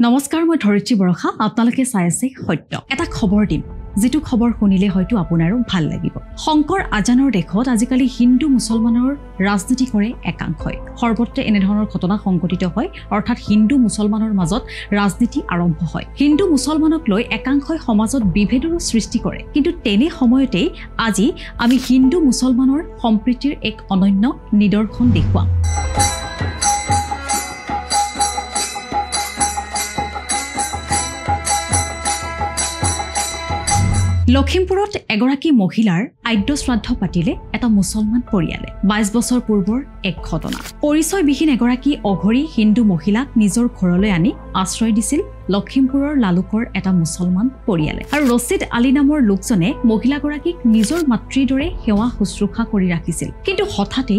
নমস্কাৰ মই ধৰিত্ৰী বৰখা আপোনালোকে চাই আছে সত্য এটা খবৰ দিম যেটো খবৰ শুনিলে হয়তো আপোনাৰো ভাল লাগিব শংকৰ আজানৰ দেখত আজিকালি হিন্দু মুছলমানৰ ৰাজনীতি কৰে একাংশই সৰ্বত্ৰে এনে ধৰণৰ ঘটনা সংঘটিত হয় অৰ্থাৎ হিন্দু মুছলমানৰ মাজত ৰাজনীতি আৰম্ভ হয় হিন্দু মুছলমানক লৈ একাংশই সমাজত বিভেদৰ সৃষ্টি কৰে কিন্তু তেনে সময়তে আজি আমি হিন্দু মুছলমানৰ সম্প্ৰীতিৰ এক অনন্য নিদৰ্শন দেখুৱাম লখিমপুৰত এগৰাকী মহিলাৰ আদ্য শ্ৰাদ্ধ পাতিলে এটা মুছলমান পৰিয়ালে 22 বছৰ পূৰ্বৰ এক ঘটনা পৰিচয়বিহীন এগৰাকী অঘৰী হিন্দু মহিলাক নিজৰ ঘৰলৈ আনি আশ্ৰয় দিছিল লখিমপুৰৰ লালুকৰ এটা মুছলমান পৰিয়ালে আৰু ৰছিদ আলী নামৰ লোকজনে মহিলাগৰাকীক নিজৰ মাতৃৰ দৰে সেৱা শুশ্ৰূষা কৰি ৰাখিছিল কিন্তু হঠাতে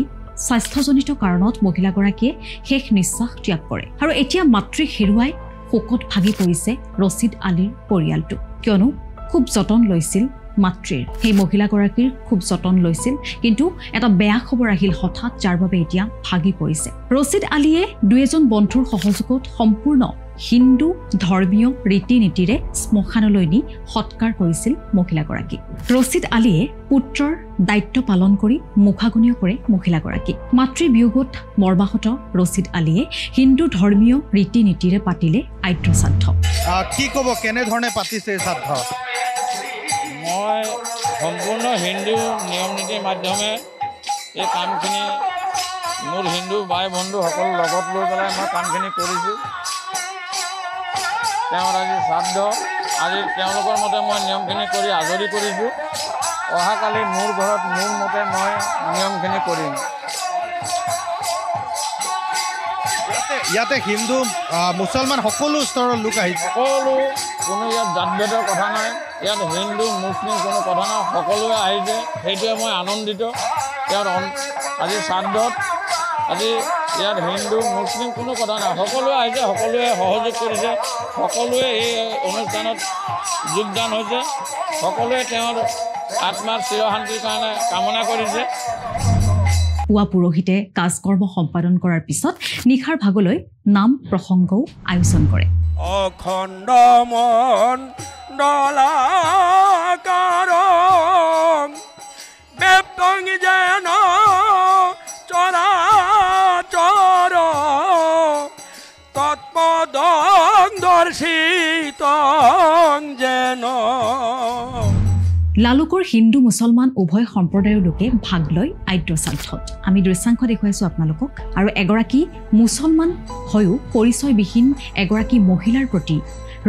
স্বাস্থ্যজনিত কাৰণত মহিলাগৰাকীয়ে শেষ নিশ্বাস ত্যাগ কৰে আৰু এতিয়া মাতৃক হেৰুৱাই শোকত ভাগি পৰিছে ৰছিদ আলীৰ পৰিয়ালটো কিয়নো খুব যতন লৈছিল মাতৃৰ সেই মহিলাগৰাকীৰ খুব যতন লৈছিল কিন্তু এটা বেয়া খবৰ আহিল হঠাৎ যাৰ বাবে এতিয়া ভাগি পৰিছে ৰছিদ আলীয়ে দুইজন বন্ধুৰ সহযোগত সম্পূৰ্ণ হিন্দু ধৰ্মীয় ৰীতি-নীতিৰে শ্মশানলৈ নি সৎকাৰ কৰিছিল মহিলাগৰাকী ৰছিদ আলীয়ে পুত্ৰৰ দায়িত্ব পালন কৰি মুখাগ্নিও কৰে মহিলাগৰাকী মাতৃ বিয়োগত মৰ্মাহত ৰছিদ আলীয়ে হিন্দু ধৰ্মীয় ৰীতি-নীতিৰে পাতিলে আদ্য শ্ৰাদ্ধ কি ক'ব কেনে ধৰণে পাতিছে শ্ৰাদ্ধ মই সম্পূৰ্ণ হিন্দু নিয়ম নীতিৰ মাধ্যমে এই কামখিনি মোৰ হিন্দু ভাই বন্ধু সকলো লগত লৈ পেলাই মই কামখিনি কৰিছোঁ তেওঁৰ আজি শ্ৰাদ্ধ আজি তেওঁলোকৰ মতে মই নিয়মখিনি কৰি আজৰি কৰিছোঁ অহাকালি মোৰ ঘৰত মোৰ মতে মই নিয়মখিনি কৰিম ইয়াতে হিন্দু মুছলমান সকলো স্তৰৰ লোক আহিছে সকলো কোনো ইয়াত জাতভেদৰ কথা নাই ইয়াত হিন্দু মুছলিম কোনো কথা নাই সকলোৱে আহিছে সেইটোৱে মই আনন্দিত তেওঁৰ আজি শ্ৰাদ্ধত আজি ইয়াত হিন্দু মুছলিম কোনো কথা নাই সকলোৱে আহিছে সকলোৱে সহযোগ কৰিছে সকলোৱে এই অনুষ্ঠানত যোগদান হৈছে সকলোৱে তেওঁৰ আত্মাৰ চিৰশান্তিৰ কাৰণে কামনা কৰিছে পুৱা পুৰোহিতে কাজকৰ্ম সম্পাদন কৰাৰ পিছত নিশাৰ ভাগলৈ নাম প্ৰসংগও আয়োজন কৰে অখণ্ড মন ডলাকাৰং বেপ্তং যেন চৰাচৰ তৎপদং দৰ্শিতং যেন লালুকৰ হিন্দু মুছলমান উভয় সম্প্ৰদায়ৰ লোকে ভাগ লয় আদ্য শ্ৰাদ্ধত আমি দৃশ্যাংশ দেখুৱাইছো আপোনালোকক আৰু এগৰাকী মুছলমান হৈও পৰিচয়বিহীন এগৰাকী মহিলাৰ প্ৰতি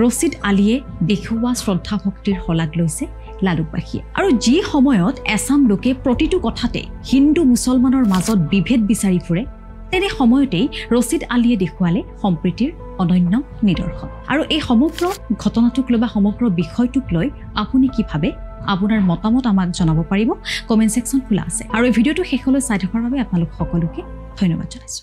ৰছিদ আলীয়ে দেখুওৱা শ্ৰদ্ধা ভক্তিৰ শলাগ লৈছে লালুকবাসীয়ে আৰু যি সময়ত এছাম লোকে প্ৰতিটো কথাতে হিন্দু মুছলমানৰ মাজত বিভেদ বিচাৰি ফুৰে তেনে সময়তেই ৰছিদ আলীয়ে দেখুৱালে সম্প্ৰীতিৰ অনন্য নিদৰ্শন আৰু এই সমগ্ৰ ঘটনাটোক লৈ বা সমগ্ৰ বিষয়টোক লৈ আপুনি কি ভাবে আপোনাৰ মতামত আমাক জনাব পাৰিব কমেন্ট সেকশন খোলা আছে আৰু এই ভিডিঅটো শেষলৈ চাই থকাৰ বাবে আপোনালোক সকলোকে ধন্যবাদ জনাইছো